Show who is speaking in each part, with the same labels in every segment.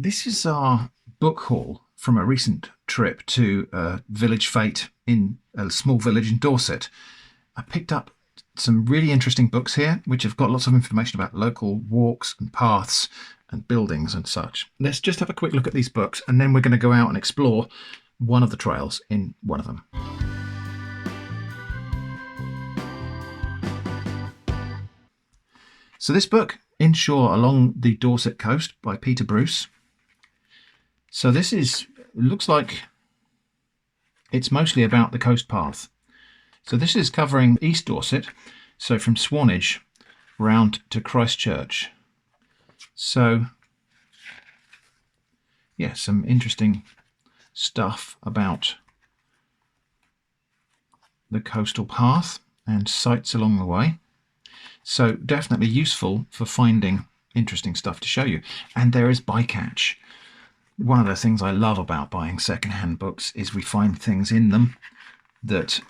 Speaker 1: This is our book haul from a recent trip to a village fete in a small village in Dorset. I picked up some really interesting books here, which have got lots of information about local walks and paths and buildings and such. Let's just have a quick look at these books, and then we're going to go out and explore one of the trails in one of them. So this book, Inshore Along the Dorset Coast by Peter Bruce. So this looks like it's mostly about the coast path. So this is covering East Dorset, so from Swanage round to Christchurch. So yeah, some interesting stuff about the coastal path and sites along the way. So definitely useful for finding interesting stuff to show you. And there is bycatch. One of the things I love about buying second-hand books is we find things in them that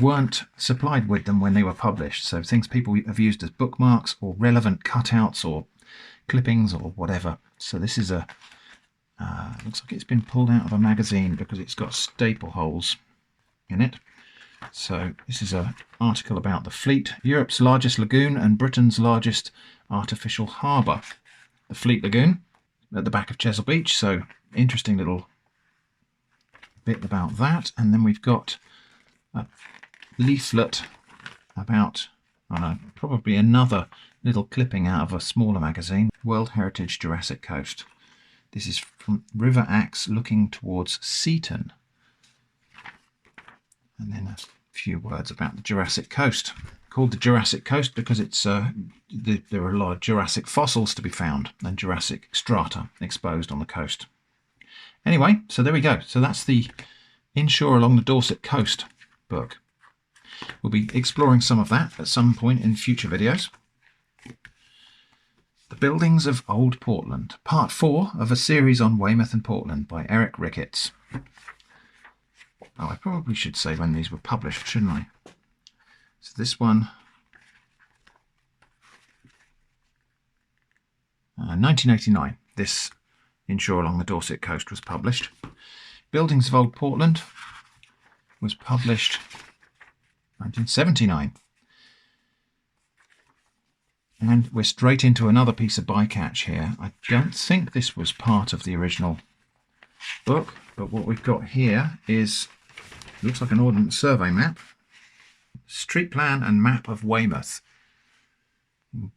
Speaker 1: weren't supplied with them when they were published. So things people have used as bookmarks or relevant cutouts or clippings or whatever. So this is looks like it's been pulled out of a magazine because it's got staple holes in it. So this is an article about the Fleet, Europe's largest lagoon and Britain's largest artificial harbour. The Fleet Lagoon at the back of Chesil Beach, so interesting little bit about that. And then we've got a leaflet about, probably another little clipping out of a smaller magazine, World Heritage Jurassic Coast. This is from River Axe looking towards Seaton. And then a few words about the Jurassic Coast. Called the Jurassic Coast because it's there are a lot of Jurassic fossils to be found and Jurassic strata exposed on the coast. Anyway, so there we go. So that's the Inshore Along the Dorset Coast book. We'll be exploring some of that at some point in future videos. The Buildings of Old Portland, Part 4 of a series on Weymouth and Portland by Eric Ricketts. Oh, I probably should say when these were published, shouldn't I? So this one, 1989, this Inshore Along the Dorset Coast was published. Buildings of Old Portland was published 1979. And we're straight into another piece of bycatch here. I don't think this was part of the original book, but what we've got here is, looks like an Ordnance Survey map. Street plan and map of Weymouth, not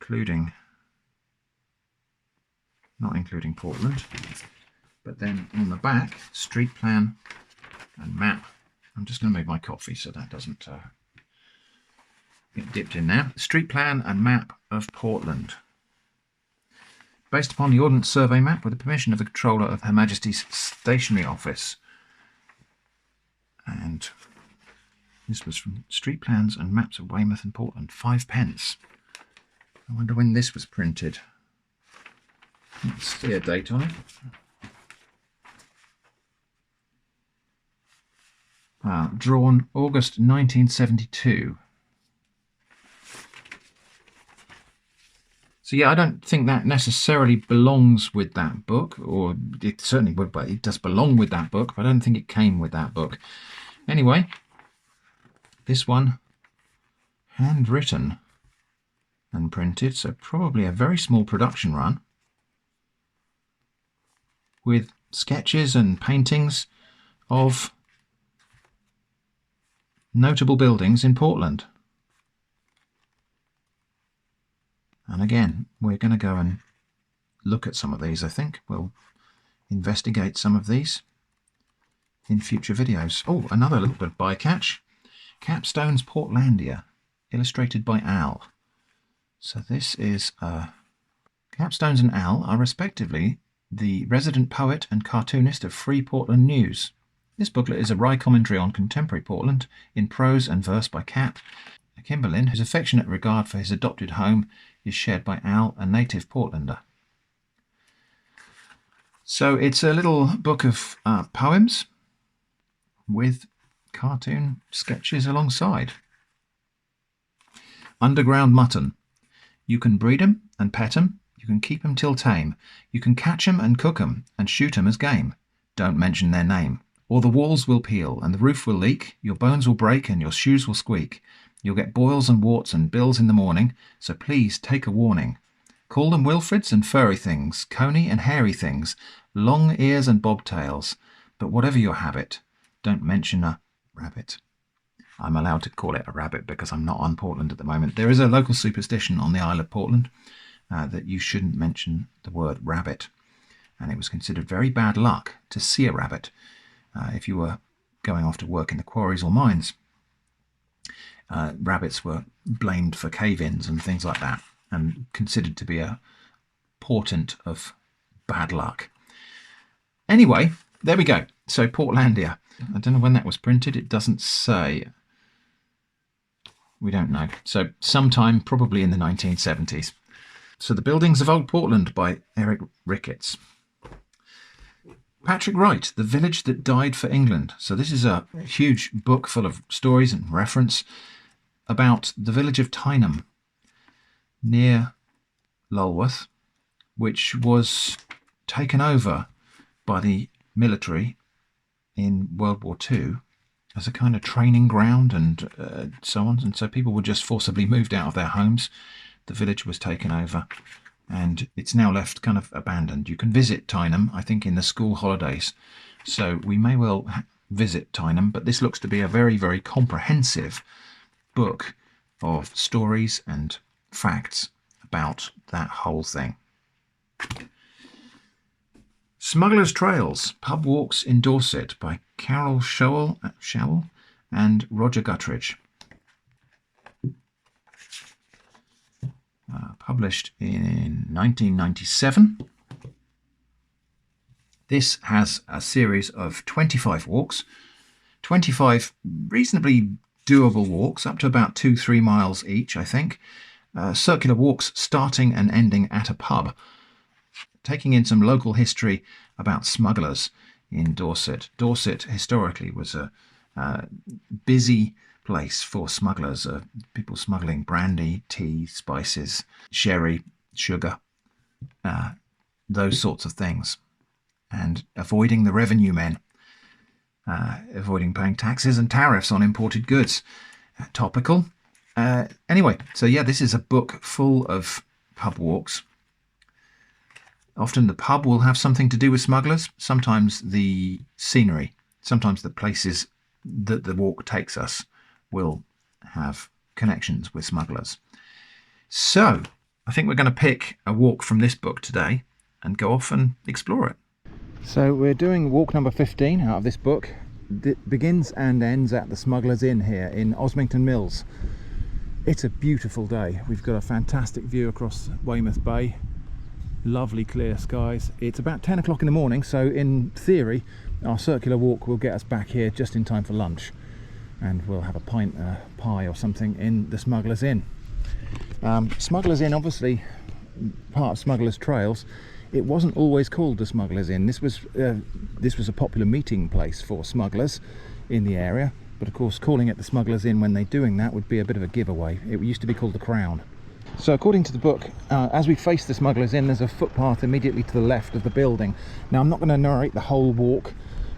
Speaker 1: including Portland, but then on the back, street plan and map. I'm just going to move my coffee so that doesn't get dipped in there. Street plan and map of Portland. Based upon the Ordnance Survey map with the permission of the Controller of Her Majesty's Stationery Office. And this was from Street Plans and Maps of Weymouth and Portland, 5p. I wonder when this was printed. Let's see a date on it. Drawn August 1972. So yeah, I don't think that necessarily belongs with that book, or it certainly would, but it does belong with that book, but I don't think it came with that book. Anyway, this one, handwritten and printed, so probably a very small production run, with sketches and paintings of notable buildings in Portland. And again, we're going to go and look at some of these, I think. We'll investigate some of these in future videos. Oh, another little bit of bycatch. Capstone's Portlandia, illustrated by Al. So this is Capstones and Al are respectively the resident poet and cartoonist of Free Portland News. This booklet is a wry commentary on contemporary Portland in prose and verse by Cap, a Kimberlin whose affectionate regard for his adopted home is shared by Al, a native Portlander. So it's a little book of poems with cartoon sketches alongside. Underground mutton. You can breed 'em and pet 'em, You can keep 'em till tame. You can catch 'em and cook 'em and shoot 'em as game. Don't mention their name. Or the walls will peel and the roof will leak, your bones will break and your shoes will squeak. You'll get boils and warts and bills in the morning, so please take a warning. Call them Wilfrids and furry things, coney and hairy things, long ears and bobtails. But whatever your habit, don't mention a rabbit. I'm allowed to call it a rabbit because I'm not on Portland at the moment. There is a local superstition on the Isle of Portland that you shouldn't mention the word rabbit. And it was considered very bad luck to see a rabbit if you were going off to work in the quarries or mines. Rabbits were blamed for cave-ins and things like that, and considered to be a portent of bad luck. Anyway, there we go. So Portlandia. I don't know when that was printed. It doesn't say. We don't know. So sometime probably in the 1970s. So The Buildings of Old Portland by Eric Ricketts. Patrick Wright, The Village That Died for England. So this is a huge book full of stories and reference about the village of Tyneham near Lulworth, which was taken over by the military in World War II as a kind of training ground and so on. And so people were just forcibly moved out of their homes. The village was taken over and it's now left kind of abandoned. You can visit Tyneham, I think, in the school holidays. So we may well visit Tyneham, but this looks to be a very, very comprehensive book of stories and facts about that whole thing. Smugglers' Trails, Pub Walks in Dorset by Carol Showell and Roger Guttridge. Published in 1997. This has a series of 25 walks, 25 reasonably doable walks, up to about 2-3 miles each, I think. Circular walks starting and ending at a pub, taking in some local history about smugglers in Dorset. Dorset historically was a busy place for smugglers, people smuggling brandy, tea, spices, sherry, sugar, those sorts of things, and avoiding the revenue men, avoiding paying taxes and tariffs on imported goods. Topical. Anyway, so yeah, this is a book full of pub walks. Often the pub will have something to do with smugglers, sometimes the scenery, sometimes the places that the walk takes us will have connections with smugglers. So I think we're going to pick a walk from this book today and go off and explore it. So we're doing walk number 15 out of this book. It begins and ends at the Smugglers Inn here in Osmington Mills. It's a beautiful day. We've got a fantastic view across Weymouth Bay. Lovely clear skies. It's about 10 o'clock in the morning, so in theory our circular walk will get us back here just in time for lunch, and we'll have a pint pie or something in the Smugglers Inn. Smugglers Inn, obviously part of Smugglers Trails. It wasn't always called the Smugglers Inn. This was a popular meeting place for smugglers in the area, but of course calling it the Smugglers Inn when they're doing that would be a bit of a giveaway. It used to be called the Crown. So according to the book, as we face the Smugglers Inn, there's a footpath immediately to the left of the building. Now I'm not going to narrate the whole walk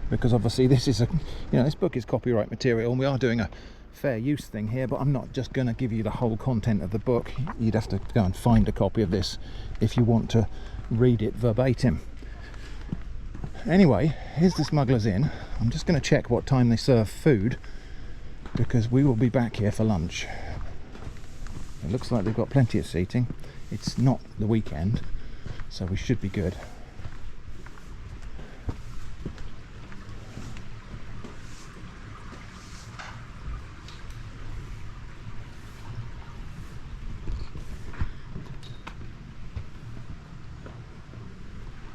Speaker 1: because obviously this is this book is copyright material and we are doing a fair use thing here, but I'm not just going to give you the whole content of the book. You'd have to go and find a copy of this if you want to read it verbatim. Anyway, here's the Smugglers Inn. I'm just going to check what time they serve food because we will be back here for lunch. It looks like they've got plenty of seating. It's not the weekend, so we should be good.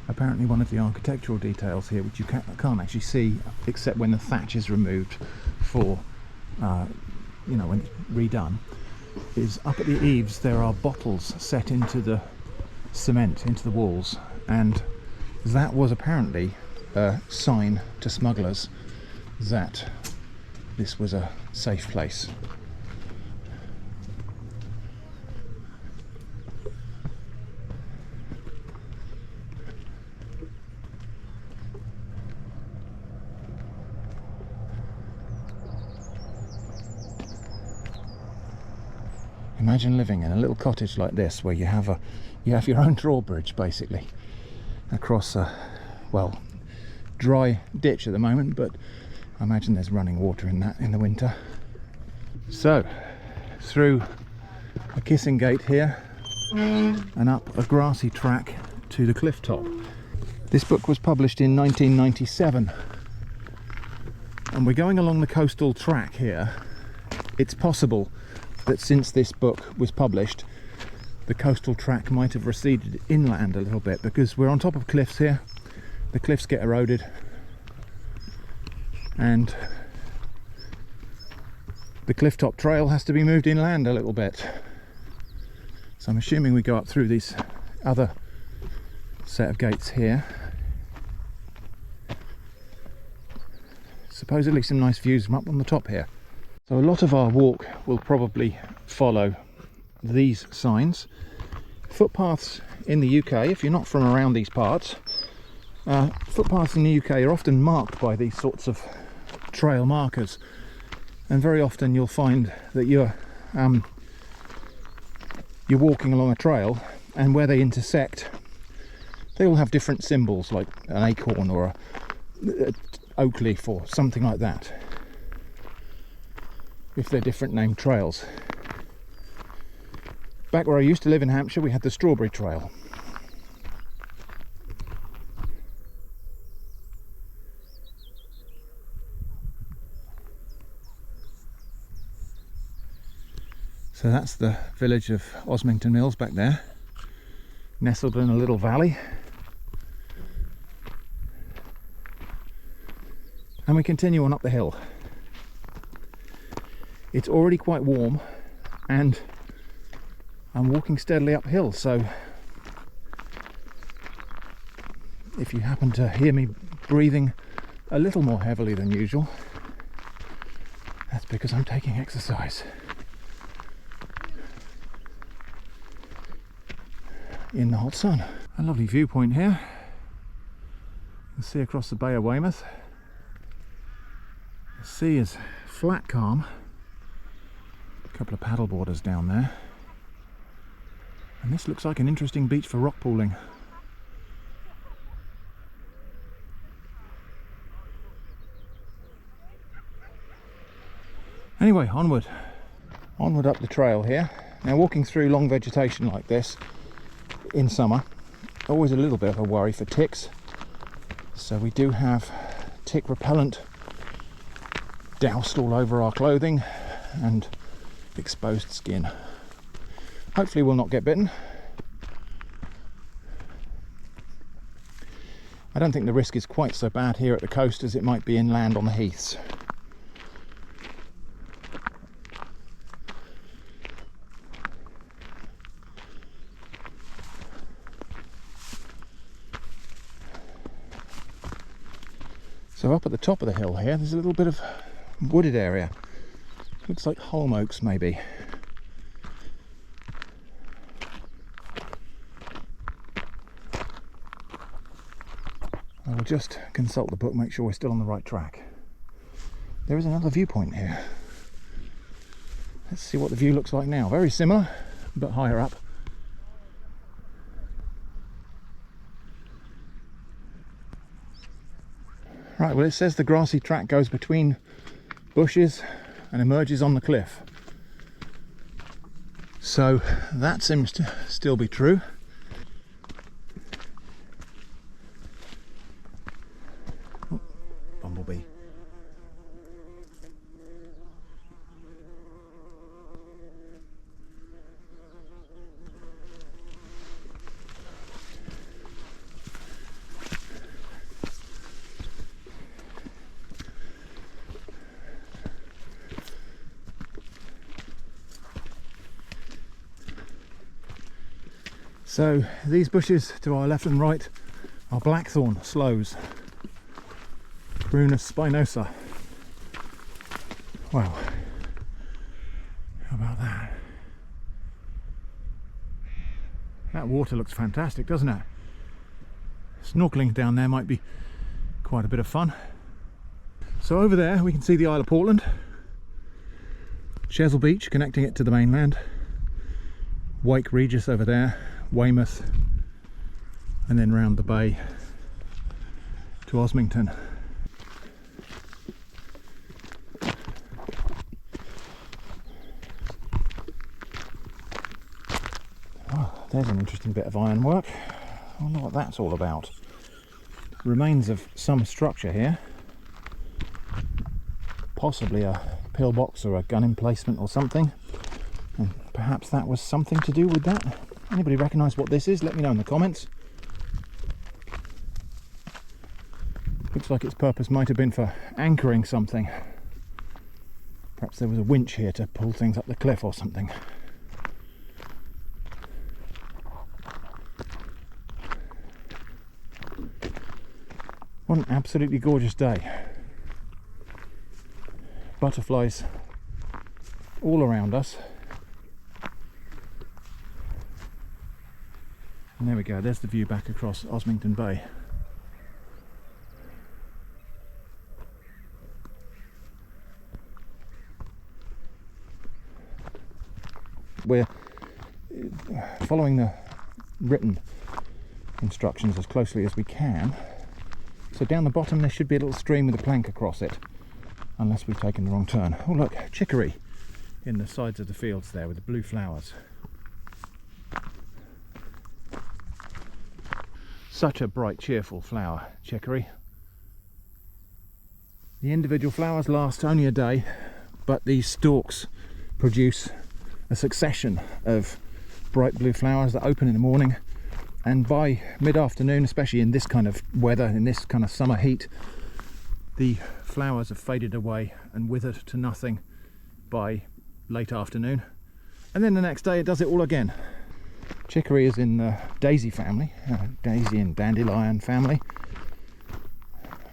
Speaker 1: Apparently one of the architectural details here, which you can't actually see except when the thatch is removed for, when it's redone, is up at the eaves there are bottles set into the cement, into the walls, and that was apparently a sign to smugglers that this was a safe place. Imagine living in a little cottage like this, where you have your own drawbridge basically across a, well, dry ditch at the moment, but I imagine there's running water in that in the winter. So through a kissing gate here and up a grassy track to the cliff top. This book was published in 1997, and we're going along the coastal track here. It's possible that since this book was published, the coastal track might have receded inland a little bit, because we're on top of cliffs here. The cliffs get eroded, and the cliff top trail has to be moved inland a little bit. So I'm assuming we go up through these other set of gates here. Supposedly some nice views from up on the top here. So a lot of our walk will probably follow these signs. Footpaths in the UK, if you're not from around these parts, footpaths in the UK are often marked by these sorts of trail markers, and very often you'll find that you're walking along a trail, and where they intersect, they all have different symbols, like an acorn or a oak leaf or something like that, if they're different named trails. Back where I used to live in Hampshire, we had the Strawberry Trail. So that's the village of Osmington Mills back there, nestled in a little valley. And we continue on up the hill. It's already quite warm, and I'm walking steadily uphill, so if you happen to hear me breathing a little more heavily than usual, that's because I'm taking exercise. In the hot sun. A lovely viewpoint here. You can see across the Bay of Weymouth. The sea is flat calm. A couple of paddleboarders down there. And this looks like an interesting beach for rock pooling. Anyway, onward up the trail here. Now, walking through long vegetation like this in summer, always a little bit of a worry for ticks, so we do have tick repellent doused all over our clothing and exposed skin. Hopefully we'll not get bitten. I don't think the risk is quite so bad here at the coast as it might be inland on the heaths. So up at the top of the hill here, there's a little bit of wooded area. Looks like holm oaks maybe. I will just consult the book, make sure we're still on the right track. There is another viewpoint here. Let's see what the view looks like now. Very similar, but higher up. Right, well, it says the grassy track goes between bushes and emerges on the cliff. So that seems to still be true. Oh, bumblebee. So these bushes to our left and right are blackthorn sloes, Prunus spinosa. Wow, how about that? That water looks fantastic, doesn't it? Snorkeling down there might be quite a bit of fun. So over there we can see the Isle of Portland, Chesil Beach connecting it to the mainland, Wake Regis over there, Weymouth, and then round the bay to Osmington. Oh, there's an interesting bit of ironwork. I wonder what that's all about. Remains of some structure here. Possibly a pillbox or a gun emplacement or something. And perhaps that was something to do with that. Anybody recognise what this is? Let me know in the comments. Looks like its purpose might have been for anchoring something. Perhaps there was a winch here to pull things up the cliff or something. What an absolutely gorgeous day. Butterflies all around us. And there we go, there's the view back across Osmington Bay. We're following the written instructions as closely as we can. So down the bottom there should be a little stream with a plank across it, unless we've taken the wrong turn. Oh look, chicory in the sides of the fields there with the blue flowers. Such a bright, cheerful flower, chicory. The individual flowers last only a day, but these stalks produce a succession of bright blue flowers that open in the morning, and by mid-afternoon, especially in this kind of weather, in this kind of summer heat, the flowers have faded away and withered to nothing by late afternoon, and then the next day it does it all again. Chicory is in the daisy family, daisy and dandelion family,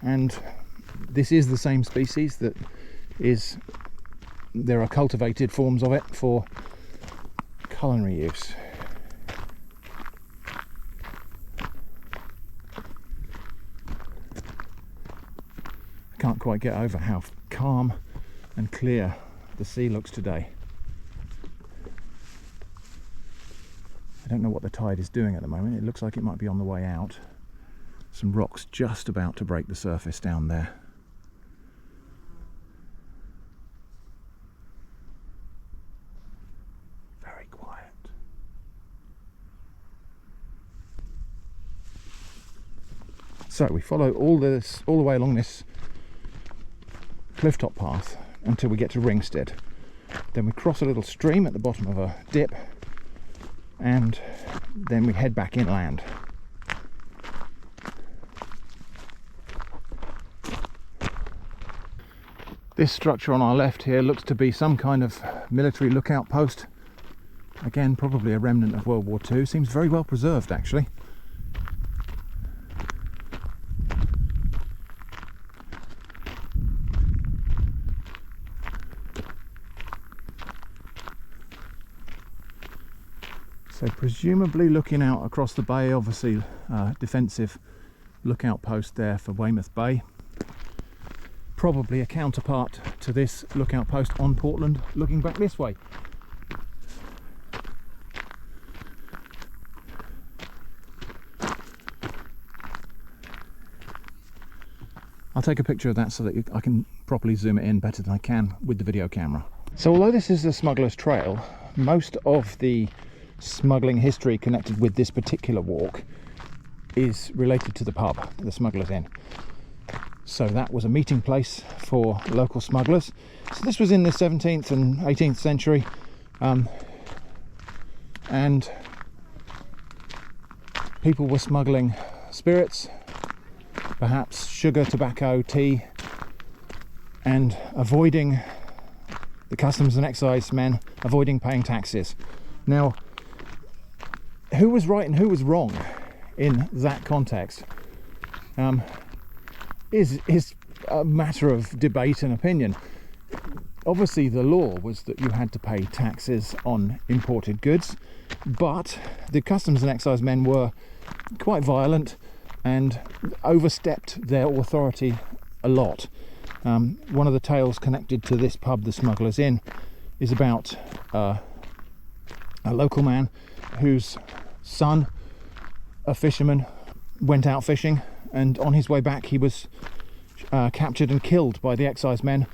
Speaker 1: and this is the same species that is, there are cultivated forms of it for culinary use. I can't quite get over how calm and clear the sea looks today. I don't know what the tide is doing at the moment. It looks like it might be on the way out. Some rocks just about to break the surface down there. Very quiet. So we follow all the way along this clifftop path until we get to Ringstead. Then we cross a little stream at the bottom of a dip, and then we head back inland. This structure on our left here looks to be some kind of military lookout post. Again, probably a remnant of World War II. Seems very well preserved, actually. So presumably looking out across the bay, obviously defensive lookout post there for Weymouth Bay. Probably a counterpart to this lookout post on Portland, looking back this way. I'll take a picture of that so that I can properly zoom it in better than I can with the video camera. So although this is the Smugglers Trail, most of the smuggling history connected with this particular walk is related to the pub, the Smugglers Inn. So that was a meeting place for local smugglers. So this was in the 17th and 18th century, and people were smuggling spirits, perhaps sugar, tobacco, tea, and avoiding the customs and excise men, avoiding paying taxes. Now, who was right and who was wrong in that context is a matter of debate and opinion. Obviously the law was that you had to pay taxes on imported goods, but the customs and excise men were quite violent and overstepped their authority a lot. One of the tales connected to this pub, the Smugglers Inn, is about a a local man whose son, a fisherman, went out fishing, and on his way back he was captured and killed by the excise men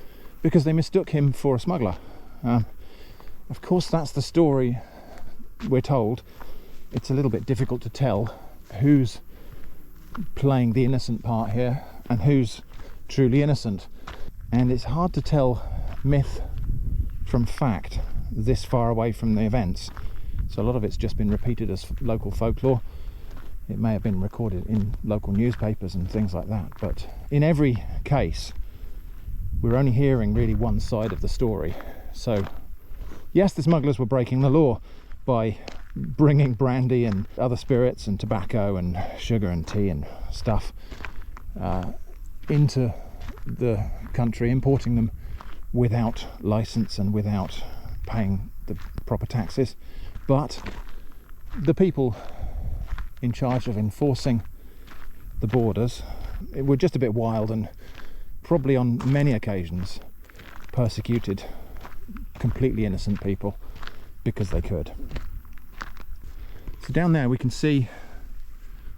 Speaker 1: because they mistook him for a smuggler. Of course, that's the story we're told. It's a little bit difficult to tell who's playing the innocent part here and who's truly innocent, and it's hard to tell myth from fact this far away from the events. So a lot of it's just been repeated as local folklore. It may have been recorded in local newspapers and things like that, but in every case we're only hearing really one side of the story. So yes, the smugglers were breaking the law by bringing brandy and other spirits and tobacco and sugar and tea and stuff into the country, importing them without license and without paying the proper taxes. But the people in charge of enforcing the borders were just a bit wild, and probably on many occasions persecuted completely innocent people because they could. So down there we can see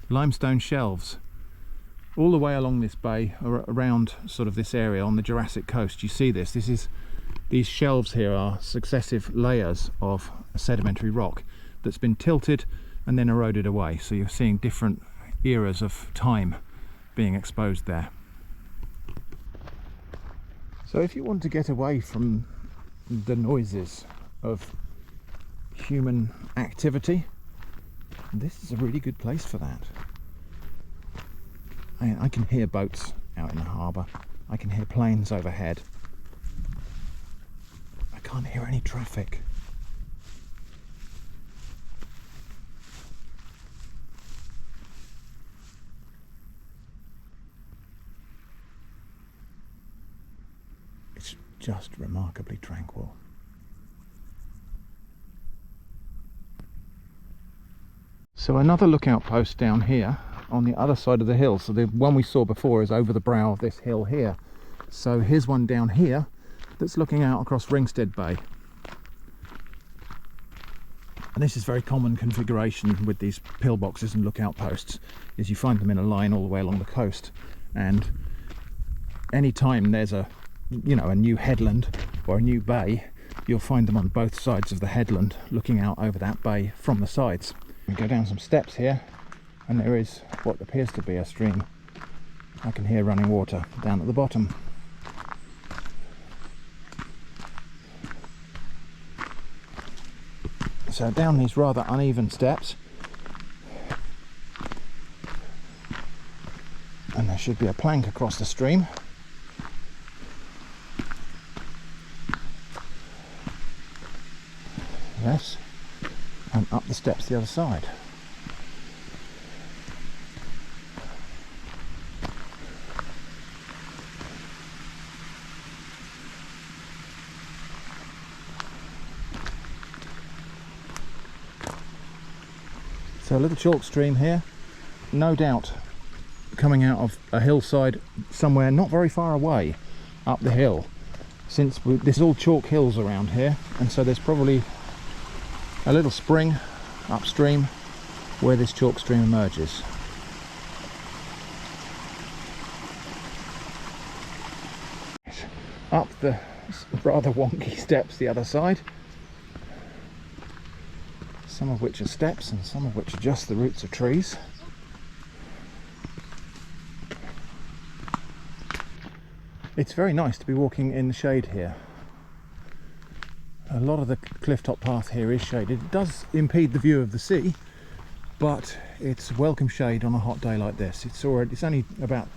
Speaker 1: limestone shelves all the way along this bay, around sort of this area on the Jurassic coast. You see this. These shelves here are successive layers of sedimentary rock that's been tilted and then eroded away. So you're seeing different eras of time being exposed there. So if you want to get away from the noises of human activity, this is a really good place for that. I can hear boats out in the harbour. I can hear planes overhead. I can't hear any traffic. It's just remarkably tranquil. So another lookout post down here on the other side of the hill. So the one we saw before is over the brow of this hill here. So here's one down here that's looking out across Ringstead Bay. And this is very common configuration with these pillboxes and lookout posts, is you find them in a line all the way along the coast. And any time there's a new headland or a new bay, you'll find them on both sides of the headland looking out over that bay from the sides. We go down some steps here, and there is what appears to be a stream. I can hear running water down at the bottom. So down these rather uneven steps, and there should be a plank across the stream. Yes, and up the steps the other side. So a little chalk stream here, no doubt coming out of a hillside somewhere not very far away up the hill, since this is all chalk hills around here, and so there's probably a little spring upstream where this chalk stream emerges. Up the rather wonky steps the other side, some of which are steps and some of which are just the roots of trees. It's very nice to be walking in the shade here. A lot of the cliff top path here is shaded. It does impede the view of the sea, but it's welcome shade on a hot day like this. It's only about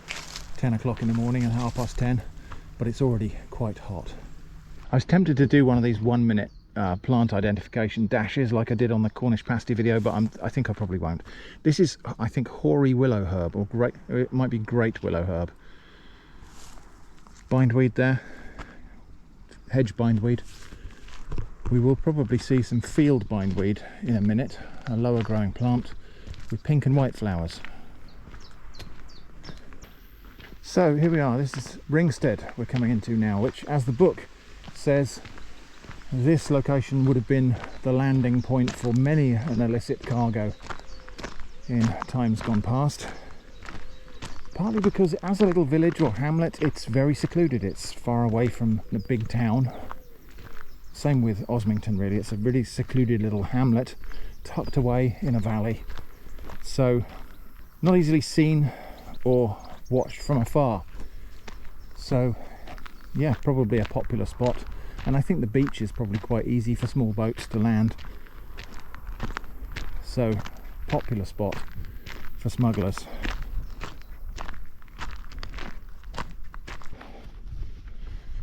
Speaker 1: 10 o'clock in the morning and 10:30, but it's already quite hot. I was tempted to do one of these 1 minute plant identification dashes like I did on the Cornish pasty video, but I think I probably won't. This is, I think, hoary willow herb, or it might be great willow herb. Bindweed there, hedge bindweed. We will probably see some field bindweed in a minute, a lower growing plant with pink and white flowers. So here we are, this is Ringstead we're coming into now, which, as the book says, This location would have been the landing point for many an illicit cargo in times gone past. Partly because as a little village or hamlet, it's very secluded. It's far away from the big town. Same with Osmington, really. It's a really secluded little hamlet tucked away in a valley. So not easily seen or watched from afar. So yeah, probably a popular spot. And I think the beach is probably quite easy for small boats to land. So, popular spot for smugglers.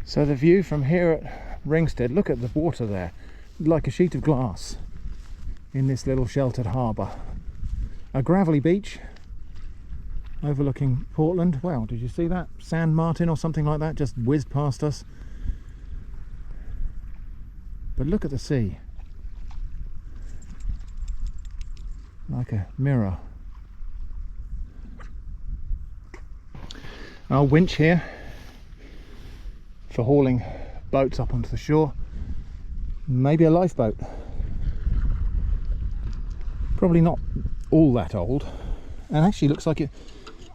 Speaker 1: So the view from here at Ringstead, look at the water there, like a sheet of glass in this little sheltered harbour. A gravelly beach overlooking Portland. Wow, did you see that? San Martin or something like that just whizzed past us. But look at the sea, like a mirror. Our winch here for hauling boats up onto the shore. Maybe a lifeboat. Probably not all that old, and actually looks like it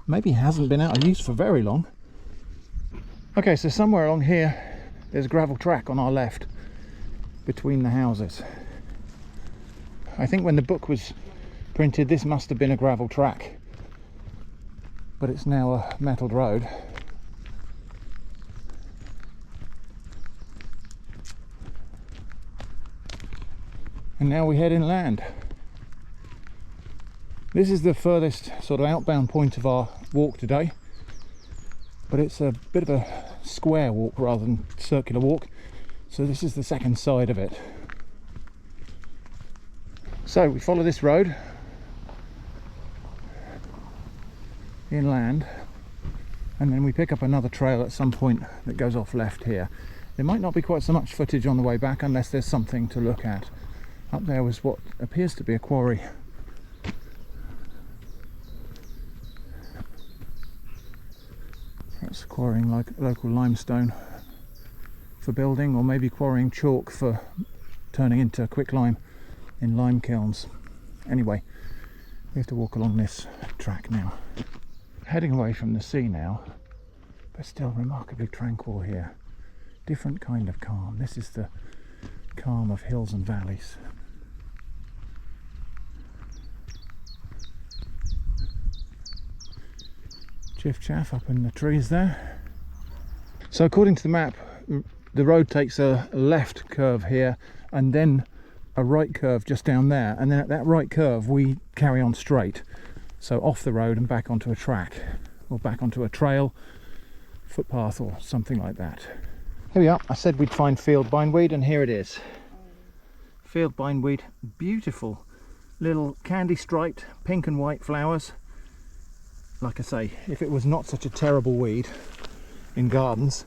Speaker 1: maybe hasn't been out of use for very long. Okay, so somewhere along here there's a gravel track on our left between the houses. I think when the book was printed this must have been a gravel track, but it's now a metalled road. And now we head inland. This is the furthest sort of outbound point of our walk today, but it's a bit of a square walk rather than circular walk. So this is the second side of it. So we follow this road inland, and then we pick up another trail at some point that goes off left here. There might not be quite so much footage on the way back unless there's something to look at. Up there was what appears to be a quarry. That's quarrying like local limestone for building, or maybe quarrying chalk for turning into quicklime in lime kilns. Anyway, we have to walk along this track now. Heading away from the sea now, but still remarkably tranquil here. Different kind of calm. This is the calm of hills and valleys. Chiff chaff up in the trees there. So according to the map, the road takes a left curve here and then a right curve just down there, and then at that right curve we carry on straight, so off the road and back onto a track, or back onto a trail, footpath or something like that. Here we are. I said we'd find field bindweed, and here it is. Field bindweed, beautiful little candy striped pink and white flowers. Like I say, if it was not such a terrible weed in gardens,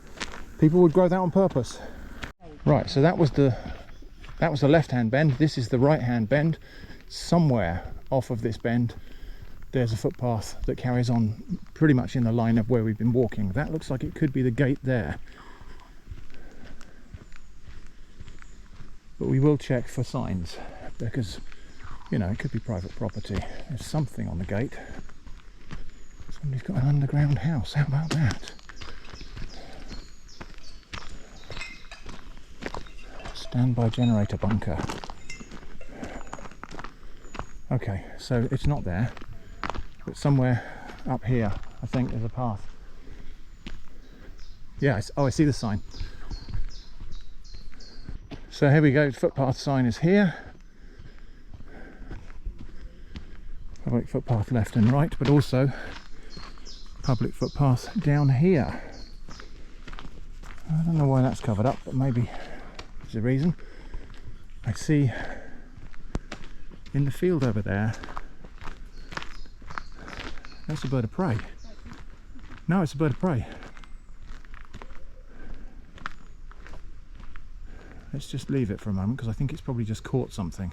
Speaker 1: people would grow that on purpose. Right, so that was the left-hand bend. This is the right-hand bend. Somewhere off of this bend there's a footpath that carries on pretty much in the line of where we've been walking. That looks like it could be the gate there, but we will check for signs, because you know, it could be private property. There's something on the gate. Somebody's got an underground house. How about that? Standby generator bunker. Okay, so it's not there, but somewhere up here I think there's a path. Yeah, I see the sign. So here we go, footpath sign is here. Public footpath left and right, but also public footpath down here. I don't know why that's covered up, but maybe there's a reason. I see in the field over there, that's a bird of prey. No, it's a bird of prey. Let's just leave it for a moment, because I think it's probably just caught something.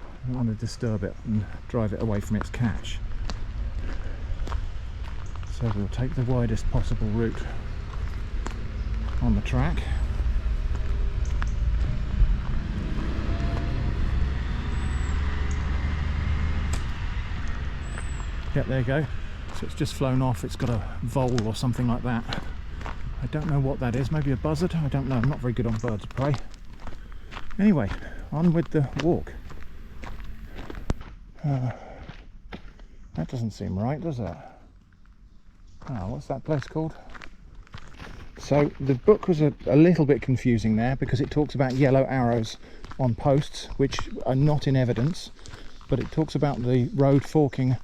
Speaker 1: I don't want to disturb it and drive it away from its catch. So we'll take the widest possible route on the track. Yep, there you go. So it's just flown off. It's got a vole or something like that. I don't know what that is. Maybe a buzzard? I don't know. I'm not very good on birds of prey. Anyway, on with the walk. That doesn't seem right, does it? Oh, what's that place called? So the book was a little bit confusing there because it talks about yellow arrows on posts, which are not in evidence, but it talks about the road forking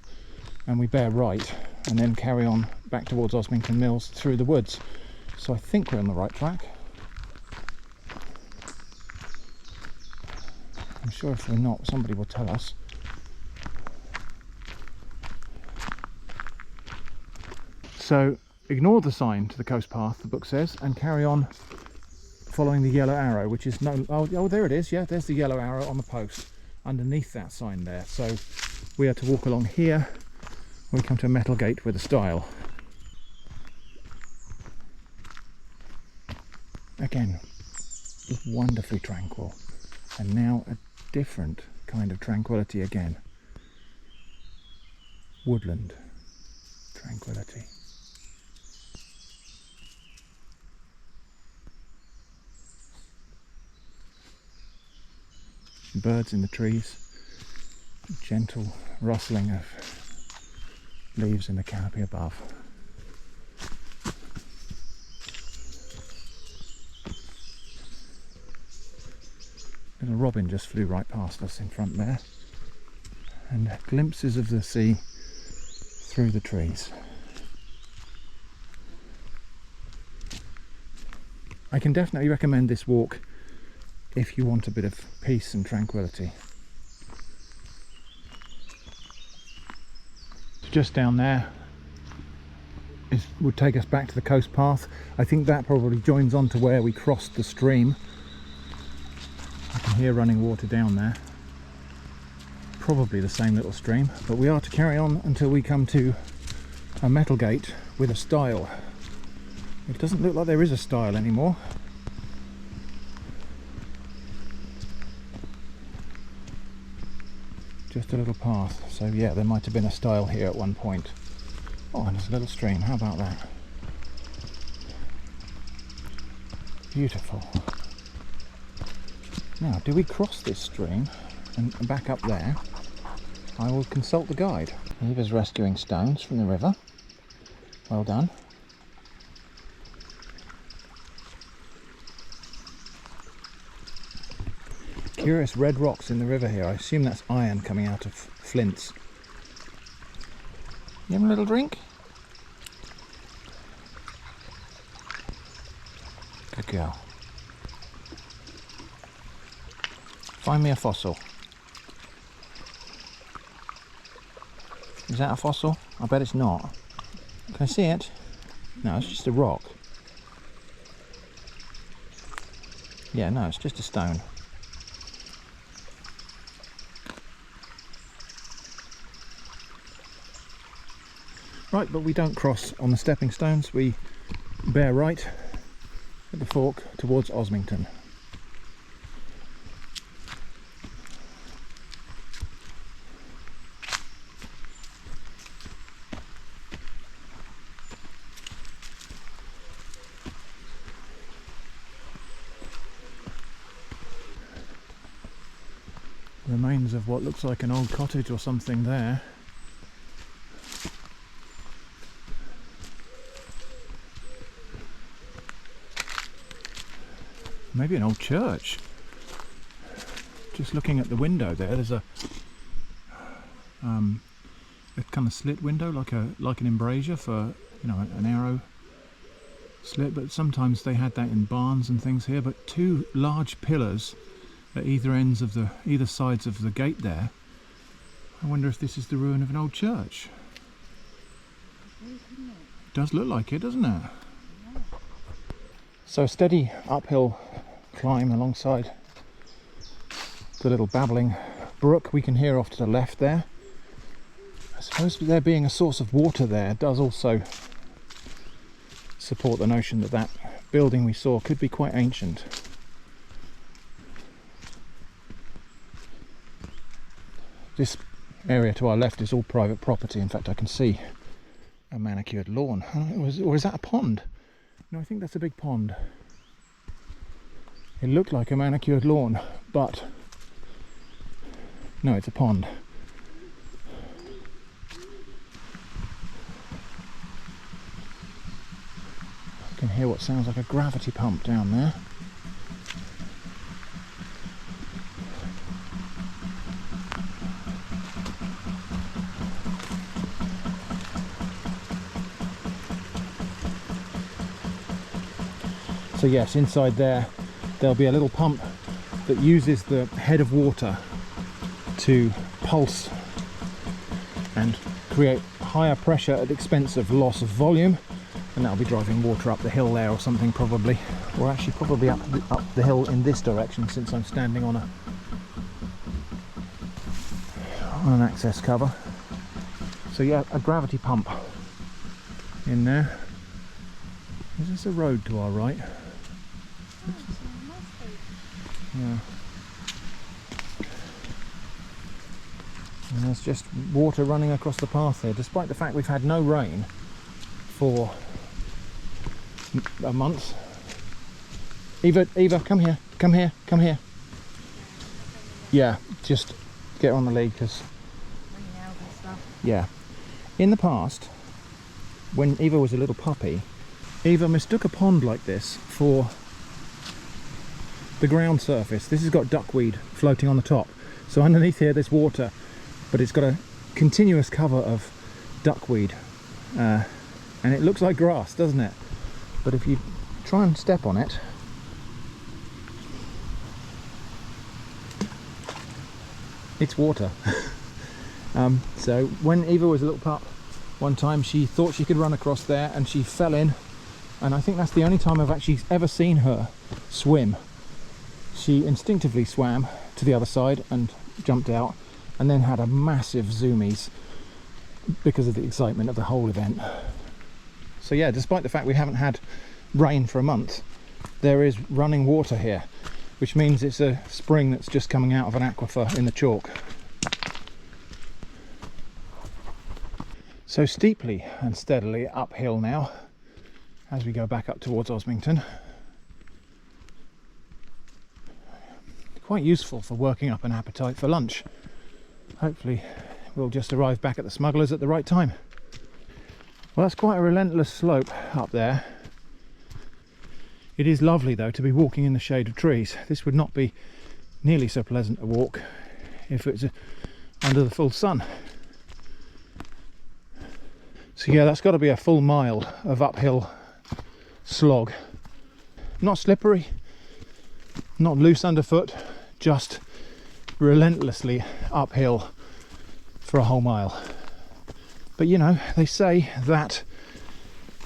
Speaker 1: and we bear right and then carry on back towards Osmington Mills through the woods. So I think we're on the right track. I'm sure if we're not, somebody will tell us. So ignore the sign to the coast path, the book says, and carry on following the yellow arrow, which is no. Oh, there it is. Yeah, there's the yellow arrow on the post underneath that sign there. So we are to walk along here. We come to a metal gate with a stile. Again, wonderfully tranquil, and now a different kind of tranquility again. Woodland tranquility. Birds in the trees, gentle rustling of leaves in the canopy above. Little robin just flew right past us in front there, and glimpses of the sea through the trees. I can definitely recommend this walk if you want a bit of peace and tranquility. Just down there would take us back to the coast path. I think that probably joins on to where we crossed the stream. I can hear running water down there. Probably the same little stream, but we are to carry on until we come to a metal gate with a stile. It doesn't look like there is a stile anymore. Just a little path, so yeah, there might have been a stile here at one point. Oh, and there's a little stream, how about that? Beautiful. Now, do we cross this stream and back up there? I will consult the guide. Eva's rescuing stones from the river. Well done. Curious red rocks in the river here. I assume that's iron coming out of flints. You have a little drink? Good girl. Find me a fossil. Is that a fossil? I bet it's not. Can I see it? No, it's just a rock. Yeah, no, it's just a stone. Right, but we don't cross on the stepping stones. We bear right at the fork towards Osmington. Remains of what looks like an old cottage or something there. Maybe an old church. Just looking at the window there, there's a kind of slit window, like an embrasure for, you know, an arrow slit. But sometimes they had that in barns and things here. But two large pillars at either sides of the gate there. I wonder if this is the ruin of an old church. It does look like it, doesn't it? So a steady uphill climb alongside the little babbling brook we can hear off to the left there. I suppose there being a source of water there does also support the notion that that building we saw could be quite ancient. This area to our left is all private property. In fact, I can see a manicured lawn. Or is that a pond? No, I think that's a big pond. It looked like a manicured lawn, but no, it's a pond. I can hear what sounds like a gravity pump down there. So yes, inside there'll be a little pump that uses the head of water to pulse and create higher pressure at the expense of loss of volume, and that'll be driving water up the hill there or something, probably, or actually probably up the hill in this direction, since I'm standing on an access cover. So yeah, a gravity pump in there. Is this a road to our right? Yeah. And there's just water running across the path here, despite the fact we've had no rain for a month. Eva, come here, come here, come here. Yeah, just get on the lead, because yeah, in the past, when Eva was a little puppy, Eva mistook a pond like this for the ground surface. This has got duckweed floating on the top, so underneath here there's water, but it's got a continuous cover of duckweed, and it looks like grass, doesn't it? But if you try and step on it, it's water. So when Eva was a little pup, one time she thought she could run across there and she fell in, and I think that's the only time I've actually ever seen her swim. She instinctively swam to the other side and jumped out, and then had a massive zoomies because of the excitement of the whole event. So yeah, despite the fact we haven't had rain for a month, there is running water here, which means it's a spring that's just coming out of an aquifer in the chalk. So steeply and steadily uphill now as we go back up towards Osmington. Quite useful for working up an appetite for lunch. Hopefully we'll just arrive back at the Smugglers at the right time. Well, that's quite a relentless slope up there. It is lovely though to be walking in the shade of trees. This would not be nearly so pleasant a walk if it was under the full sun. So yeah, that's got to be a full mile of uphill slog. Not slippery, not loose underfoot, just relentlessly uphill for a whole mile. But you know, they say that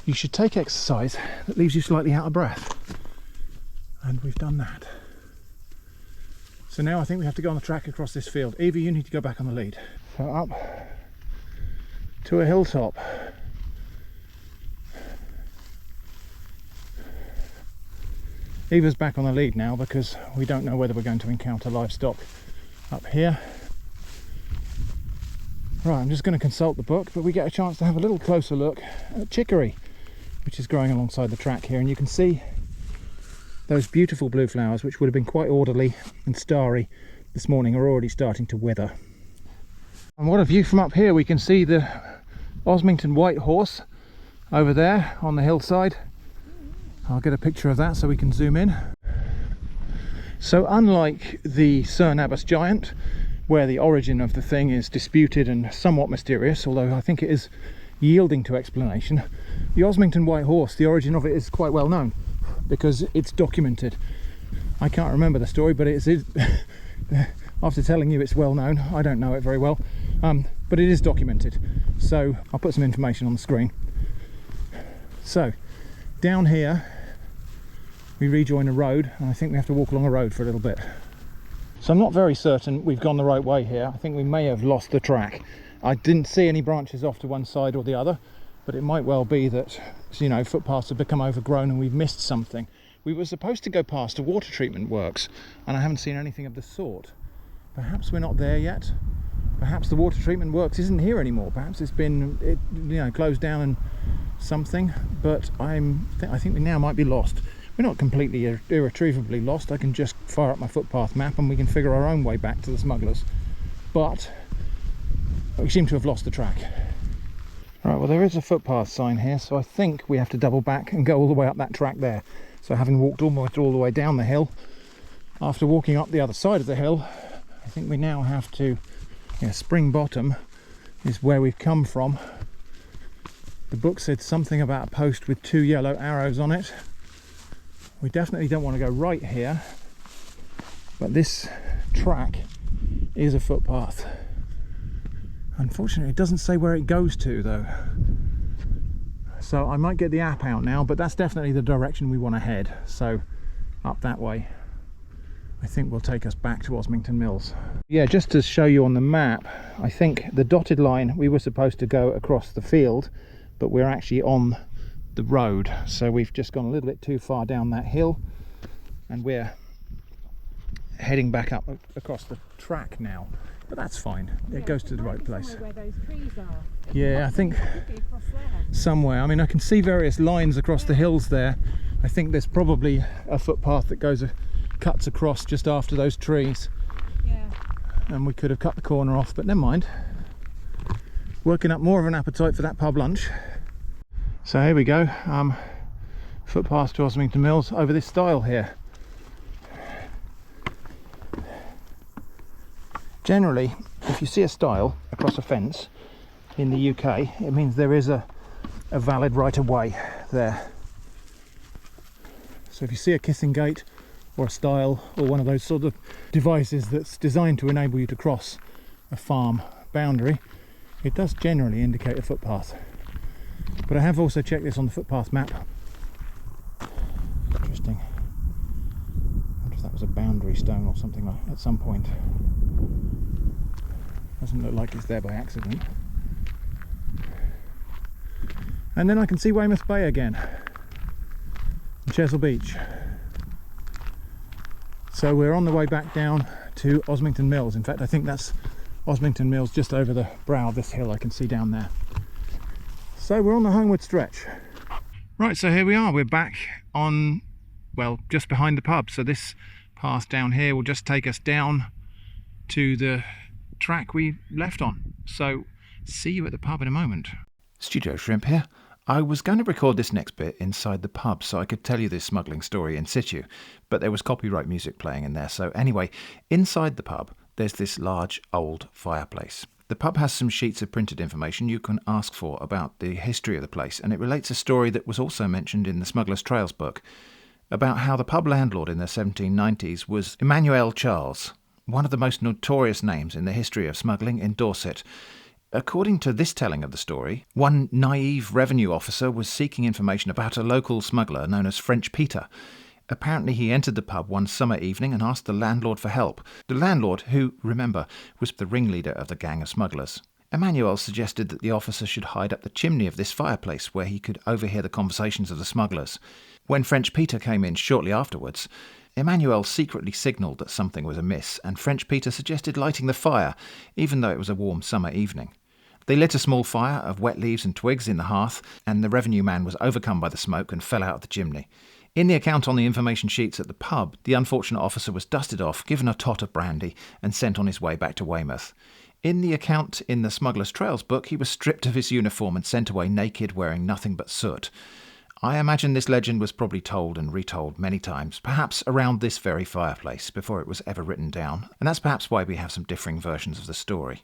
Speaker 1: you should take exercise that leaves you slightly out of breath, and we've done that. So now I think we have to go on the track across this field. Eva, you need to go back on the lead. So up to a hilltop. Eva's back on the lead now because we don't know whether we're going to encounter livestock up here. Right, I'm just going to consult the book, but we get a chance to have a little closer look at chicory, which is growing alongside the track here, and you can see those beautiful blue flowers, which would have been quite orderly and starry this morning, are already starting to wither. And what a view from up here. We can see the Osmington White Horse over there on the hillside. I'll get a picture of that so we can zoom in. So unlike the Cerne Abbas giant, where the origin of the thing is disputed and somewhat mysterious, although I think it is yielding to explanation, the Osmington White Horse, the origin of it is quite well known because it's documented. I can't remember the story, but it is after telling you it's well known, I don't know it very well, but it is documented. So I'll put some information on the screen. So down here we rejoin a road, and I think we have to walk along a road for a little bit. So I'm not very certain we've gone the right way here. I think we may have lost the track. I didn't see any branches off to one side or the other, but it might well be that, you know, footpaths have become overgrown and we've missed something. We were supposed to go past a water treatment works, and I haven't seen anything of the sort. Perhaps we're not there yet. Perhaps the water treatment works isn't here anymore. Perhaps it's been, you know, closed down and something. But I think we now might be lost. We're not completely irretrievably lost. I can just fire up my footpath map and we can figure our own way back to the Smugglers. But we seem to have lost the track. Right, well, there is a footpath sign here, so I think we have to double back and go all the way up that track there. So having walked almost all the way down the hill, after walking up the other side of the hill, I think we now have to, Spring Bottom is where we've come from. The book said something about a post with 2 yellow arrows on it. We definitely don't want to go right here, but this track is a footpath. Unfortunately, it doesn't say where it goes to though. So I might get the app out now, but that's definitely the direction we want to head. So up that way, I think will take us back to Osmington Mills. Yeah, just to show you on the map, I think the dotted line, we were supposed to go across the field, but we're actually on the road. So we've just gone a little bit too far down that hill and we're heading back up across the track now. But that's fine, it goes to the right place.
Speaker 2: Where those trees are.
Speaker 1: Yeah, I think somewhere. I mean, I can see various lines across the hills there. I think there's probably a footpath that cuts across just after those trees.
Speaker 2: Yeah.
Speaker 1: And we could have cut the corner off, but never mind. Working up more of an appetite for that pub lunch. So here we go, footpath to Osmington Mills over this stile here. Generally, if you see a stile across a fence in the UK, it means there is a valid right of way there. So if you see a kissing gate or a stile or one of those sort of devices that's designed to enable you to cross a farm boundary, it does generally indicate a footpath. But I have also checked this on the footpath map. Interesting. I wonder if that was a boundary stone or something like at some point. Doesn't look like it's there by accident. And then I can see Weymouth Bay again, and Chesil Beach. So we're on the way back down to Osmington Mills. In fact, I think that's Osmington Mills just over the brow of this hill I can see down there. So we're on the homeward stretch. Right, so here we are. We're back on, well, just behind the pub. So this path down here will just take us down to the track we left on. So see you at the pub in a moment. Studio Shrimp here. I was going to record this next bit inside the pub so I could tell you this smuggling story in situ, but there was copyright music playing in there. So anyway, inside the pub there's this large old fireplace. The pub has some sheets of printed information you can ask for about the history of the place, and it relates a story that was also mentioned in the Smugglers Trails book about how the pub landlord in the 1790s was Emmanuel Charles, one of the most notorious names in the history of smuggling in Dorset. According to this telling of the story, one naive revenue officer was seeking information about a local smuggler known as French Peter. Apparently he entered the pub one summer evening and asked the landlord for help. The landlord, who, remember, was the ringleader of the gang of smugglers. Emmanuel suggested that the officer should hide up the chimney of this fireplace where he could overhear the conversations of the smugglers. When French Peter came in shortly afterwards, Emmanuel secretly signalled that something was amiss, and French Peter suggested lighting the fire, even though it was a warm summer evening. They lit a small fire of wet leaves and twigs in the hearth, and the revenue man was overcome by the smoke and fell out of the chimney. In the account on the information sheets at the pub, the unfortunate officer was dusted off, given a tot of brandy, and sent on his way back to Weymouth. In the account in the Smugglers Trails book, he was stripped of his uniform and sent away naked, wearing nothing but soot. I imagine this legend was probably told and retold many times, perhaps around this very fireplace, before it was ever written down, and that's perhaps why we have some differing versions of the story.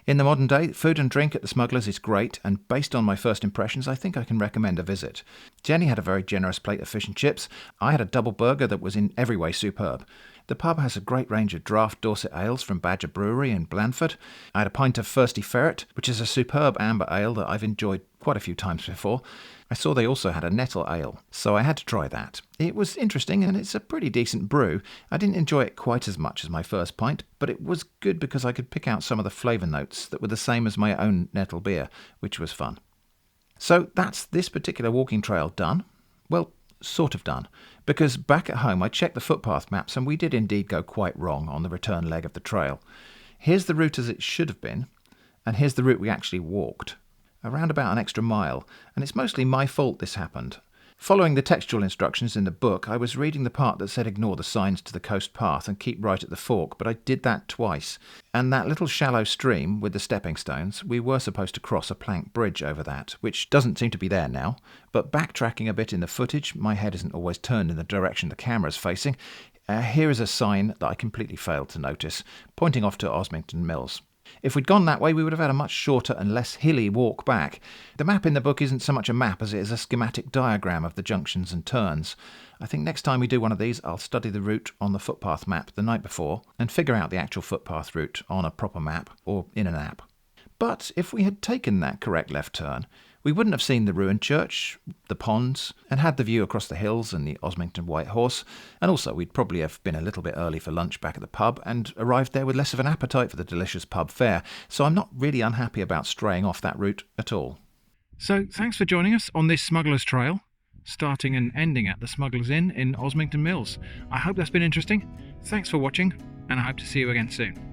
Speaker 1: In the modern day, food and drink at the Smugglers is great, and based on my first impressions, I think I can recommend a visit. Jenny had a very generous plate of fish and chips. I had a double burger that was in every way superb. The pub has a great range of draft Dorset ales from Badger Brewery in Blandford. I had a pint of Thirsty Ferret, which is a superb amber ale that I've enjoyed quite a few times before. I saw they also had a nettle ale, so I had to try that. It was interesting and it's a pretty decent brew. I didn't enjoy it quite as much as my first pint, but it was good because I could pick out some of the flavour notes that were the same as my own nettle beer, which was fun. So that's this particular walking trail done. Well, sort of done, because back at home I checked the footpath maps and we did indeed go quite wrong on the return leg of the trail. Here's the route as it should have been, and here's the route we actually walked, around about an extra mile, and it's mostly my fault this happened. Following the textual instructions in the book, I was reading the part that said ignore the signs to the coast path and keep right at the fork, but I did that twice. And that little shallow stream with the stepping stones, we were supposed to cross a plank bridge over that, which doesn't seem to be there now. But backtracking a bit in the footage, my head isn't always turned in the direction the camera's facing. Here is a sign that I completely failed to notice, pointing off to Osmington Mills. If we'd gone that way, we would have had a much shorter and less hilly walk back. The map in the book isn't so much a map as it is a schematic diagram of the junctions and turns. I think next time we do one of these, I'll study the route on the footpath map the night before and figure out the actual footpath route on a proper map or in an app. But if we had taken that correct left turn, we wouldn't have seen the ruined church, the ponds, and had the view across the hills and the Osmington White Horse, and also we'd probably have been a little bit early for lunch back at the pub and arrived there with less of an appetite for the delicious pub fare, so I'm not really unhappy about straying off that route at all. So thanks for joining us on this Smugglers Trail, starting and ending at the Smugglers Inn in Osmington Mills. I hope that's been interesting. Thanks for watching, and I hope to see you again soon.